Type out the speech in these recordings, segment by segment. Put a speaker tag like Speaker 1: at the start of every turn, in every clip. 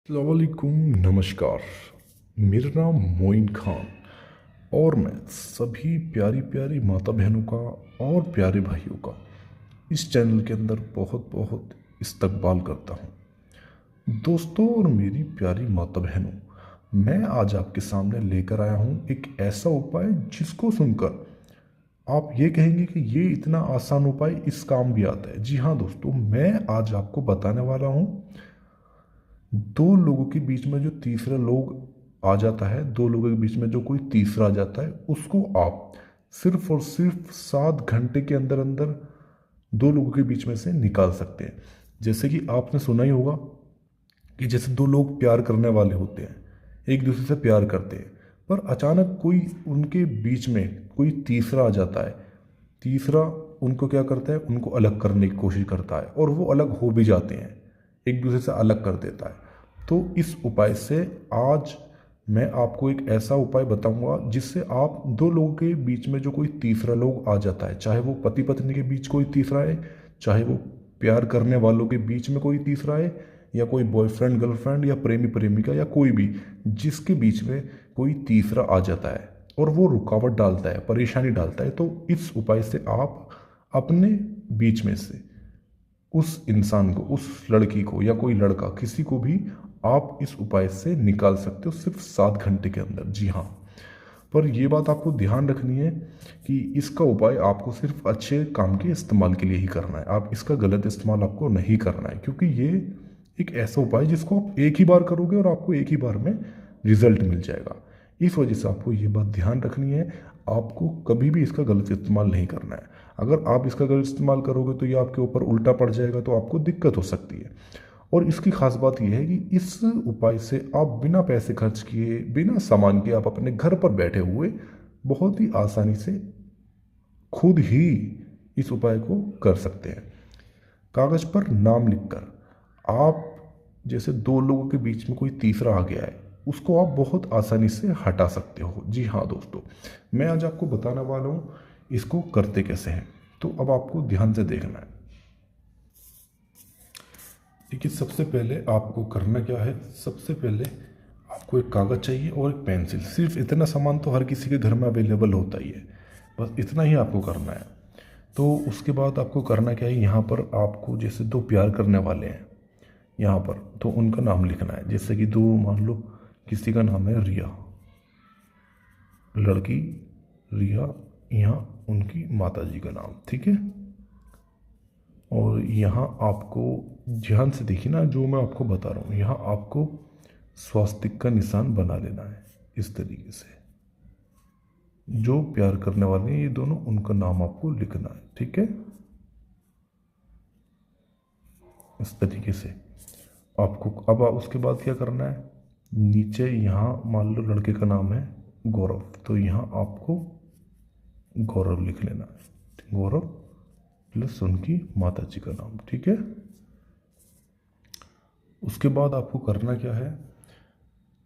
Speaker 1: अस्सलामुअलैकुम, नमस्कार। मेरा नाम मोइन खान और मैं सभी प्यारी प्यारी माता बहनों का और प्यारे भाइयों का इस चैनल के अंदर बहुत बहुत इस्तकबाल करता हूँ। दोस्तों और मेरी प्यारी माता बहनों, मैं आज आपके सामने लेकर आया हूँ एक ऐसा उपाय जिसको सुनकर आप ये कहेंगे कि ये इतना आसान उपाय इस काम भी आता है। जी हाँ दोस्तों, मैं आज आपको बताने वाला हूँ दो लोगों के बीच में जो तीसरा लोग आ जाता है, दो लोगों के बीच में जो कोई तीसरा आ जाता है, उसको आप सिर्फ और सिर्फ 7 घंटे के अंदर अंदर दो लोगों के बीच में से निकाल सकते हैं। जैसे कि आपने सुना ही होगा कि जैसे दो लोग प्यार करने वाले होते हैं, एक दूसरे से प्यार करते हैं, पर अचानक कोई उनके बीच में कोई तीसरा आ जाता है। तीसरा उनको क्या करता है, उनको अलग करने की कोशिश करता है और वो अलग हो भी जाते हैं, एक दूसरे से अलग कर देता है। तो इस उपाय से आज मैं आपको एक ऐसा उपाय बताऊंगा जिससे आप दो लोगों के बीच में जो कोई तीसरा लोग आ जाता है, चाहे वो पति पत्नी के बीच कोई तीसरा है, चाहे वो प्यार करने वालों के बीच में कोई तीसरा है, या कोई बॉयफ्रेंड गर्लफ्रेंड या प्रेमी प्रेमिका या कोई भी, जिसके बीच में कोई तीसरा आ जाता है और वो रुकावट डालता है, परेशानी डालता है, तो इस उपाय से आप अपने बीच में से उस इंसान को, उस लड़की को या कोई लड़का, किसी को भी आप इस उपाय से निकाल सकते हो सिर्फ 7 घंटे के अंदर। जी हाँ, पर यह बात आपको ध्यान रखनी है कि इसका उपाय आपको सिर्फ अच्छे काम के इस्तेमाल के लिए ही करना है। आप इसका गलत इस्तेमाल आपको नहीं करना है, क्योंकि ये एक ऐसा उपाय है जिसको आप एक ही बार करोगे और आपको एक ही बार में रिजल्ट मिल जाएगा। इस वजह से आपको ये बात ध्यान रखनी है, आपको कभी भी इसका गलत इस्तेमाल नहीं करना है। अगर आप इसका गलत इस्तेमाल करोगे तो ये आपके ऊपर उल्टा पड़ जाएगा, तो आपको दिक्कत हो सकती है। और इसकी खास बात यह है कि इस उपाय से आप बिना पैसे खर्च किए, बिना सामान के, आप अपने घर पर बैठे हुए बहुत ही आसानी से खुद ही इस उपाय को कर सकते हैं। कागज पर नाम लिखकर आप, जैसे दो लोगों के बीच में कोई तीसरा आ गया है, उसको आप बहुत आसानी से हटा सकते हो। जी हाँ दोस्तों, मैं आज आपको बताने वाला हूँ इसको करते कैसे हैं। तो अब आपको ध्यान से देखना है। देखिए, सबसे पहले आपको करना क्या है, सबसे पहले आपको एक कागज़ चाहिए और एक पेंसिल। सिर्फ इतना सामान तो हर किसी के घर में अवेलेबल होता ही है, बस इतना ही आपको करना है। तो उसके बाद आपको करना क्या है, यहाँ पर आपको जैसे दो प्यार करने वाले हैं यहाँ पर, तो उनका नाम लिखना है। जैसे कि दो, मान लो किसी का नाम है रिया, लड़की रिया, यहाँ उनकी माता जी का नाम, ठीक है। और यहाँ आपको ध्यान से देखिए ना, जो मैं आपको बता रहा हूँ, यहाँ आपको स्वास्तिक का निशान बना लेना है इस तरीके से। जो प्यार करने वाले हैं ये दोनों, उनका नाम आपको लिखना है, ठीक है, इस तरीके से आपको। अब उसके बाद क्या करना है, नीचे यहाँ मान लो लड़के का नाम है गौरव, तो यहाँ आपको गौरव लिख लेना है, गौरव प्लस उनकी माता जी का नाम, ठीक है। उसके बाद आपको करना क्या है,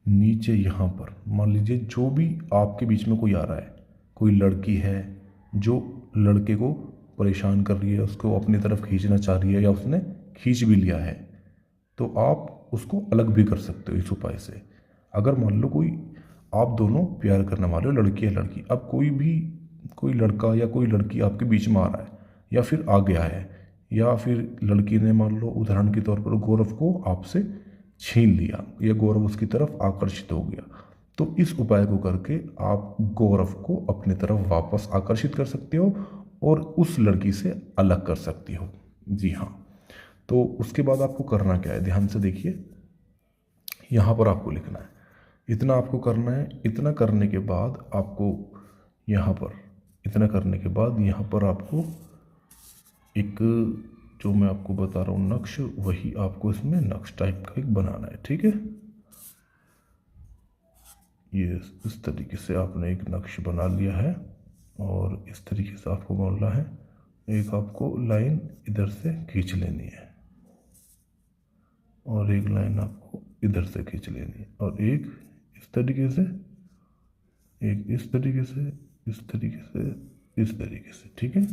Speaker 1: नीचे यहाँ पर मान लीजिए जो भी आपके बीच में कोई आ रहा है, कोई लड़की है जो लड़के को परेशान कर रही है, उसको अपनी तरफ खींचना चाह रही है या उसने खींच भी लिया है, तो आप उसको अलग भी कर सकते हो इस उपाय से। अगर मान लो कोई, आप दोनों प्यार करने वाले हो, लड़की है लड़की, अब कोई भी, कोई लड़का या कोई लड़की आपके बीच में आ रहा है या फिर आ गया है, या फिर लड़की ने मान लो उदाहरण के तौर पर गौरव को आपसे छीन लिया या गौरव उसकी तरफ आकर्षित हो गया, तो इस उपाय को करके आप गौरव को अपनी तरफ वापस आकर्षित कर सकते हो और उस लड़की से अलग कर सकती हो। जी हाँ, तो उसके बाद आपको करना क्या है, ध्यान से देखिए। यहाँ पर आपको लिखना है, इतना आपको करना है। इतना करने के बाद आपको यहाँ पर, इतना करने के बाद यहाँ पर आपको एक, जो मैं आपको बता रहा हूँ नक्श, वही आपको इसमें नक्श टाइप का एक बनाना है, ठीक है। ये इस तरीके से आपने एक नक्श बना लिया है और इस तरीके से आपको बोलना है, एक आपको लाइन इधर से खींच लेनी है और एक लाइन आपको इधर से खींच लेनी है और एक इस तरीके से, एक इस तरीके से, इस तरीके से, इस तरीके से, ठीक है।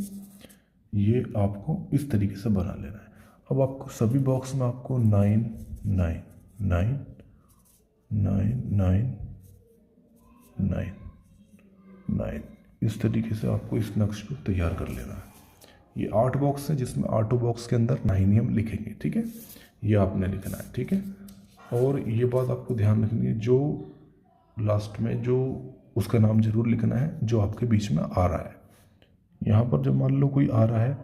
Speaker 1: ये आपको इस तरीके से बना लेना है। अब आपको सभी बॉक्स में आपको 9 9 9 99999। इस तरीके से आपको इस नक्श को तैयार कर लेना है। ये 8 बॉक्स है जिसमें 8 बॉक्स के अंदर 9 ही हम लिखेंगे, ठीक है। ये आपने लिखना है, ठीक है। और ये बात आपको ध्यान रखनी है, जो लास्ट में जो उसका नाम जरूर लिखना है जो आपके बीच में आ रहा है। यहाँ पर जब मान लो कोई आ रहा है,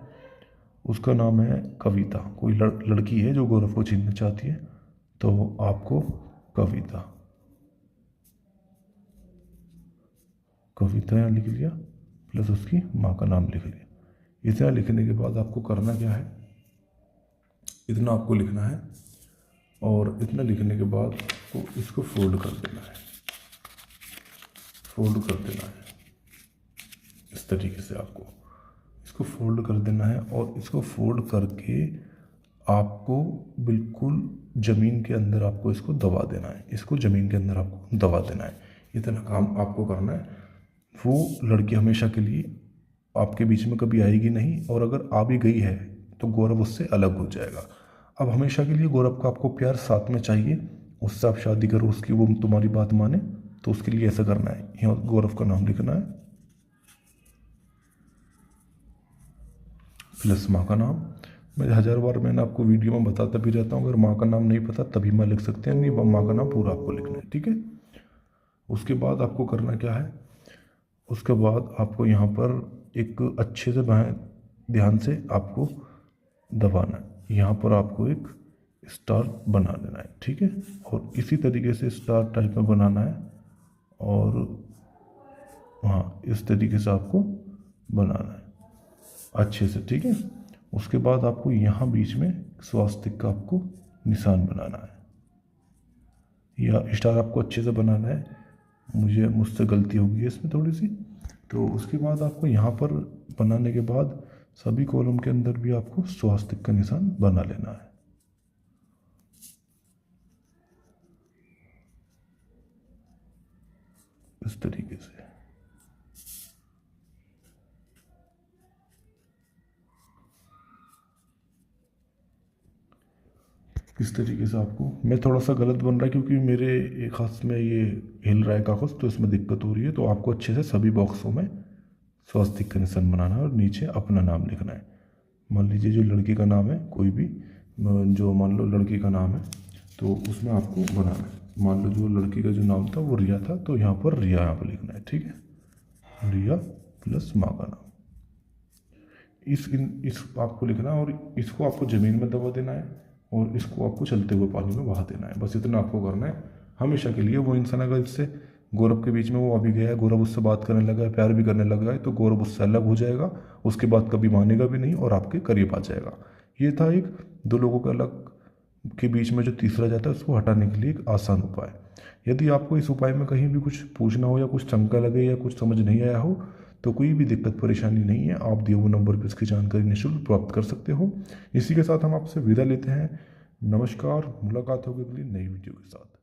Speaker 1: उसका नाम है कविता, कोई लड़की है जो गौरव को छीनना चाहती है, तो आपको कविता यहाँ लिख लिया, प्लस उसकी माँ का नाम लिख लिया। इतना लिखने के बाद आपको करना क्या है, इतना आपको लिखना है, और इतना लिखने के बाद तो इसको फोल्ड कर देना है, इस तरीके से आपको इसको फोल्ड कर देना है। और इसको फोल्ड करके आपको बिल्कुल ज़मीन के अंदर आपको इसको दबा देना है, इसको ज़मीन के अंदर आपको दबा देना है। इतना काम आपको करना है। वो लड़की हमेशा के लिए आपके बीच में कभी आएगी नहीं, और अगर आ भी गई है तो गौरव उससे अलग हो जाएगा। अब हमेशा के लिए गौरव का आपको प्यार साथ में चाहिए, उससे आप शादी करो, उसकी वो तुम्हारी बात माने, तो उसके लिए ऐसा करना है। यहाँ गौरव का नाम लिखना है, प्लस माँ का नाम। मैं 1000 बार मैंने आपको वीडियो में बताता भी रहता हूँ, अगर माँ का नाम नहीं पता तभी मैं लिख सकते हैं, नहीं माँ का नाम पूरा आपको लिखना है, ठीक है। उसके बाद आपको करना क्या है, उसके बाद आपको यहाँ पर एक अच्छे से ध्यान से आपको दबाना है। यहाँ पर आपको एक स्टार बना देना है, ठीक है। और इसी तरीके से स्टार टाइप में बनाना है, और हाँ इस तरीके से आपको बनाना है अच्छे से, ठीक है। उसके बाद आपको यहाँ बीच में स्वास्तिक का आपको निशान बनाना है, या स्टार आपको अच्छे से बनाना है। मुझसे गलती होगी है इसमें थोड़ी सी। तो उसके बाद आपको यहाँ पर बनाने के बाद सभी कॉलम के अंदर भी आपको स्वास्तिक का निशान बना लेना है, इस तरीके से। इस तरीके से आपको, मैं थोड़ा सा गलत बन रहा है क्योंकि मेरे एक हाथ में ये हिल रहा है कागज़, तो इसमें दिक्कत हो रही है। तो आपको अच्छे से सभी बॉक्सों में स्वास्तिक का निशान बनाना है और नीचे अपना नाम लिखना है। मान लीजिए जो लड़की का नाम है, कोई भी जो मान लो लड़की का नाम है तो उसमें आपको बनाना है। मान लो जो लड़की का जो नाम था वो रिया था, तो यहाँ पर रिया यहाँ पर लिखना है, ठीक है। रिया प्लस माँ का नाम, इस आपको लिखना है। और इसको आपको ज़मीन में दबा देना है, और इसको आपको चलते हुए पानी में बहा देना है। बस इतना आपको करना है हमेशा के लिए। वो इंसान अगर इससे गौरव के बीच में वो अभी गया है, गौरव उससे बात करने लगा है, प्यार भी करने लगा है, तो गौरव उससे अलग हो जाएगा, उसके बाद कभी मानेगा भी नहीं और आपके करीब आ जाएगा। ये था एक दो लोगों के अलग के बीच में जो तीसरा जाता है उसको हटाने के लिए एक आसान उपाय। यदि आपको इस उपाय में कहीं भी कुछ पूछना हो, या कुछ शंका लगे, या कुछ समझ नहीं आया हो, तो कोई भी दिक्कत परेशानी नहीं है, आप दिए हुए नंबर पर इसकी जानकारी निःशुल्क प्राप्त कर सकते हो। इसी के साथ हम आपसे विदा लेते हैं। नमस्कार, मुलाकात होगी अगली नई वीडियो के साथ।